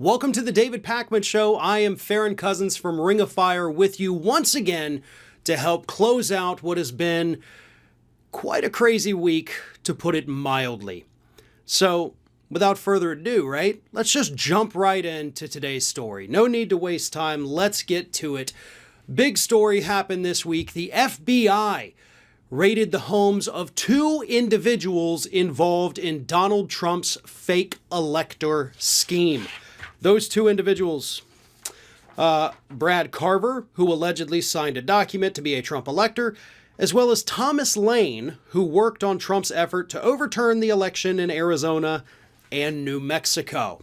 Welcome to the David Pakman Show. I am Farron Cousins from Ring of Fire with you once again to help close out what has been quite a crazy week, to put it mildly. So, without further ado, right, let's just jump right into today's story. No need to waste time. Let's get to it. Big story happened this week. The FBI raided the homes of two individuals involved in Donald Trump's fake Elector scheme. Those two individuals, Brad Carver, who allegedly signed a document to be a Trump elector, as well as Thomas Lane, who worked on Trump's effort to overturn the election in Arizona and New Mexico.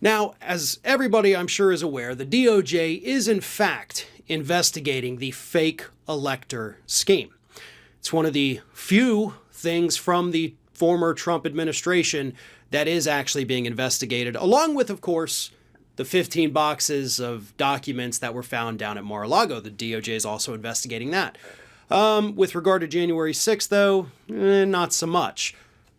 Now, as everybody I'm sure is aware, the DOJ is in fact investigating the fake elector scheme. It's one of the few things from the former Trump administration that is actually being investigated, along with, of course, the 15 boxes of documents that were found down at Mar-a-Lago. The DOJ is also investigating that. With regard to January 6th, though, not so much.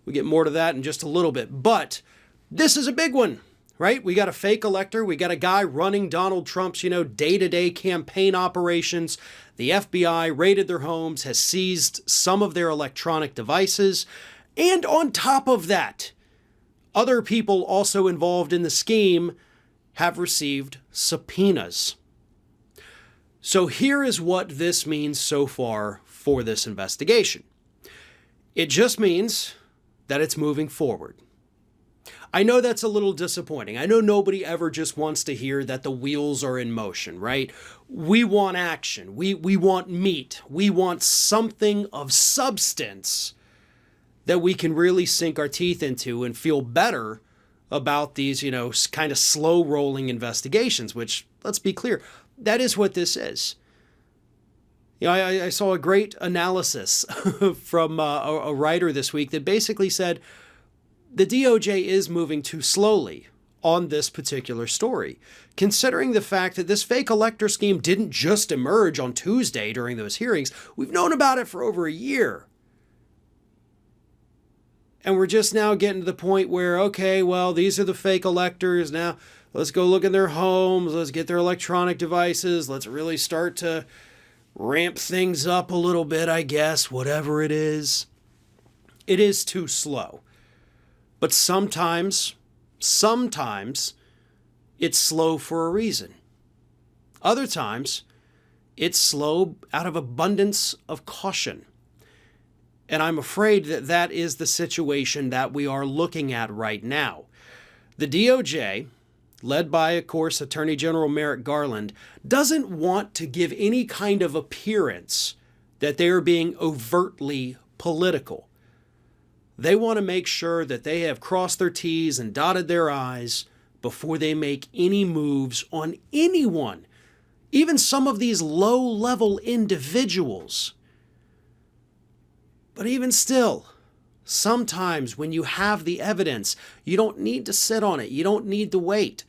We get more to that in just a little bit. But this is a big one, right? We got a fake elector. We got a guy running Donald Trump's, day-to-day campaign operations. The FBI raided their homes, has seized some of their electronic devices. And on top of that, other people also involved in the scheme have received subpoenas. So here is what this means so far for this investigation. It just means that it's moving forward. I know that's a little disappointing. I know nobody ever just wants to hear that the wheels are in motion, right? We want action. We want meat. We want something of substance that we can really sink our teeth into and feel better about these, kind of slow rolling investigations, which, let's be clear, that is what this is. I saw a great analysis from a writer this week that basically said the DOJ is moving too slowly on this particular story, considering the fact that this fake elector scheme didn't just emerge on Tuesday during those hearings. We've known about it for over a year. And we're just now getting to the point where, okay, well, these are the fake electors. Now, let's go look in their homes. Let's get their electronic devices. Let's really start to ramp things up a little bit, I guess, whatever it is. It is too slow. But sometimes, it's slow for a reason. Other times, it's slow out of abundance of caution. And I'm afraid that that is the situation that we are looking at right now. The DOJ, led by, of course, Attorney General Merrick Garland, doesn't want to give any kind of appearance that they are being overtly political. They want to make sure that they have crossed their T's and dotted their I's before they make any moves on anyone, even some of these low-level individuals. But even still, sometimes when you have the evidence, you don't need to sit on it. You don't need to wait.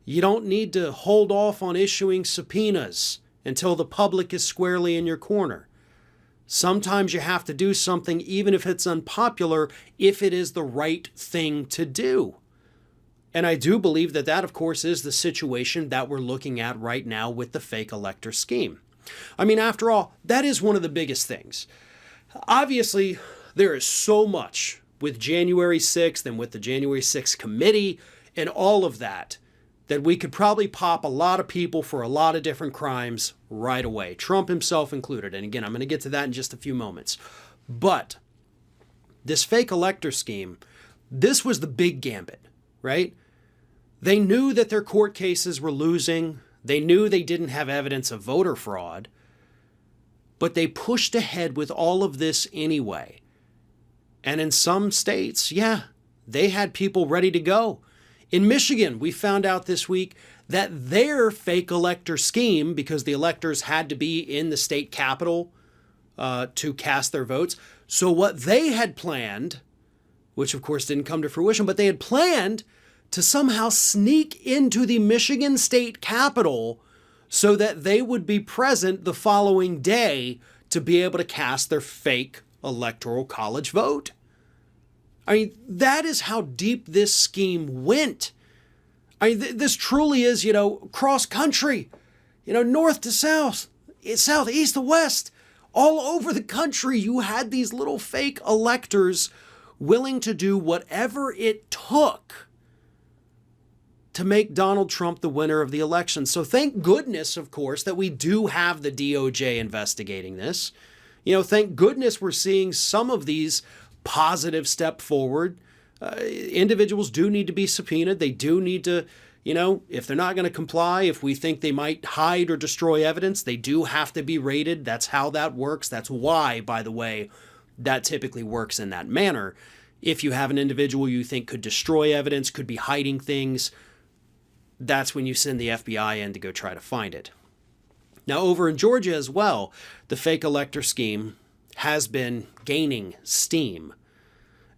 You don't need to hold off on issuing subpoenas until the public is squarely in your corner. Sometimes you have to do something even if it's unpopular, if it is the right thing to do. And I do believe that that, of course, is the situation that we're looking at right now with the fake elector scheme. I mean, after all, that is one of the biggest things. Obviously, there is so much with January 6th and with the January 6th committee and all of that we could probably pop a lot of people for a lot of different crimes right away, Trump himself included. And again, I'm going to get to that in just a few moments. But this fake elector scheme, this was the big gambit, right? They knew that their court cases were losing. They knew they didn't have evidence of voter fraud. But they pushed ahead with all of this anyway. And in some states, they had people ready to go. In Michigan, we found out this week that their fake elector scheme, because the electors had to be in the state capitol to cast their votes, so what they had planned, which of course didn't come to fruition, but they had planned to somehow sneak into the Michigan state capitol so that they would be present the following day to be able to cast their fake electoral college vote. I mean, that is how deep this scheme went. I mean, this truly is, cross country, north to south, east to west. All over the country, you had these little fake electors willing to do whatever it took to make Donald Trump the winner of the election. So thank goodness, of course, that we do have the DOJ investigating this. Thank goodness we're seeing some of these positive step forward. Individuals do need to be subpoenaed. They do need to, if they're not going to comply, if we think they might hide or destroy evidence, they do have to be raided. That's how that works. That's why, by the way, that typically works in that manner. If you have an individual you think could destroy evidence, could be hiding things, that's when you send the FBI in to go try to find it. Now, over in Georgia as well, the fake elector scheme has been gaining steam.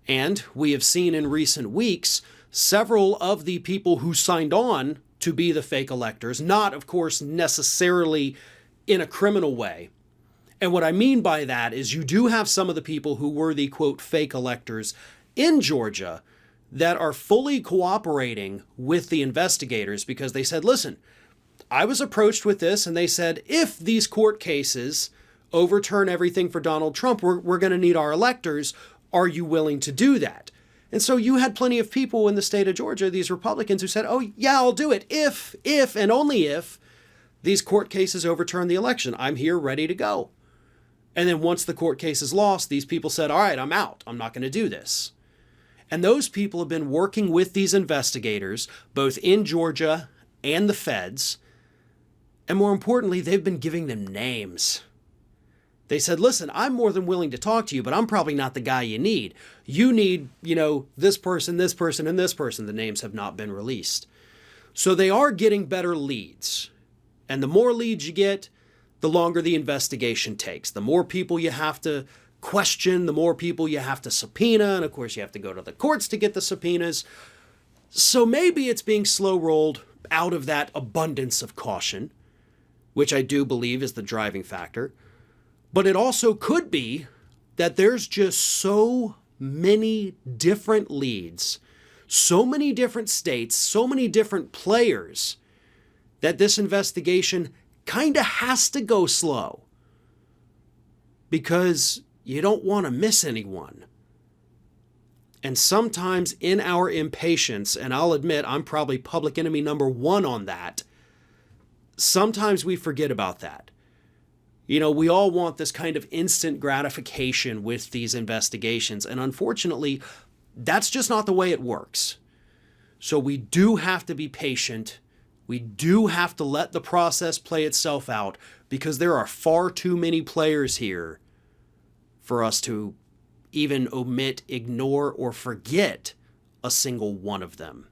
And we have seen in recent weeks several of the people who signed on to be the fake electors, not, of course, necessarily in a criminal way. And what I mean by that is you do have some of the people who were the, quote, fake electors in Georgia that are fully cooperating with the investigators because they said, listen, I was approached with this and they said, if these court cases overturn everything for Donald Trump, we're going to need our electors. Are you willing to do that? And so you had plenty of people in the state of Georgia, these Republicans who said, oh, yeah, I'll do it if and only if these court cases overturn the election. I'm here ready to go. And then once the court case is lost, these people said, all right, I'm out. I'm not going to do this. And those people have been working with these investigators, both in Georgia and the feds. And more importantly, they've been giving them names. They said, listen, I'm more than willing to talk to you, but I'm probably not the guy you need. You need, this person, and this person. The names have not been released. So they are getting better leads. And the more leads you get, the longer the investigation takes. The more people you have to question, the more people you have to subpoena. And of course, you have to go to the courts to get the subpoenas. So maybe it's being slow rolled out of that abundance of caution, which I do believe is the driving factor. But it also could be that there's just so many different leads, so many different states, so many different players, that this investigation kind of has to go slow because you don't want to miss anyone. And sometimes in our impatience, and I'll admit I'm probably public enemy number one on that, sometimes we forget about that. We all want this kind of instant gratification with these investigations. And unfortunately, that's just not the way it works. So we do have to be patient. We do have to let the process play itself out because there are far too many players here for us to even omit, ignore, or forget a single one of them.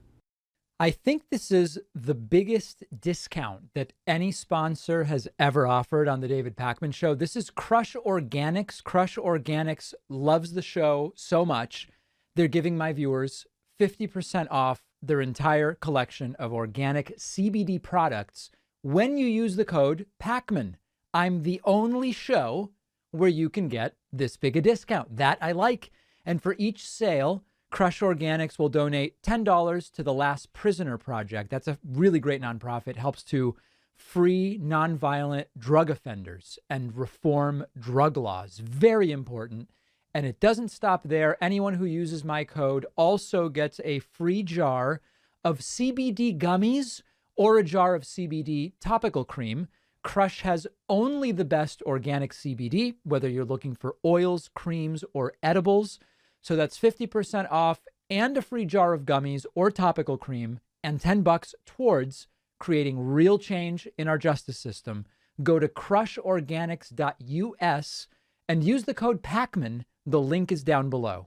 I think this is the biggest discount that any sponsor has ever offered on the David Pakman Show. This is Crush Organics. Crush Organics loves the show so much. They're giving my viewers 50% off their entire collection of organic CBD products when you use the code Pakman. I'm the only show where you can get this big a discount. That I like. And for each sale, Crush Organics will donate $10 to the Last Prisoner Project. That's a really great nonprofit. It helps to free nonviolent drug offenders and reform drug laws. Very important. And it doesn't stop there. Anyone who uses my code also gets a free jar of CBD gummies or a jar of CBD topical cream. Crush has only the best organic CBD, whether you're looking for oils, creams, or edibles. So that's 50% off and a free jar of gummies or topical cream and $10 towards creating real change in our justice system. Go to crushorganics.us and use the code Pakman. The link is down below.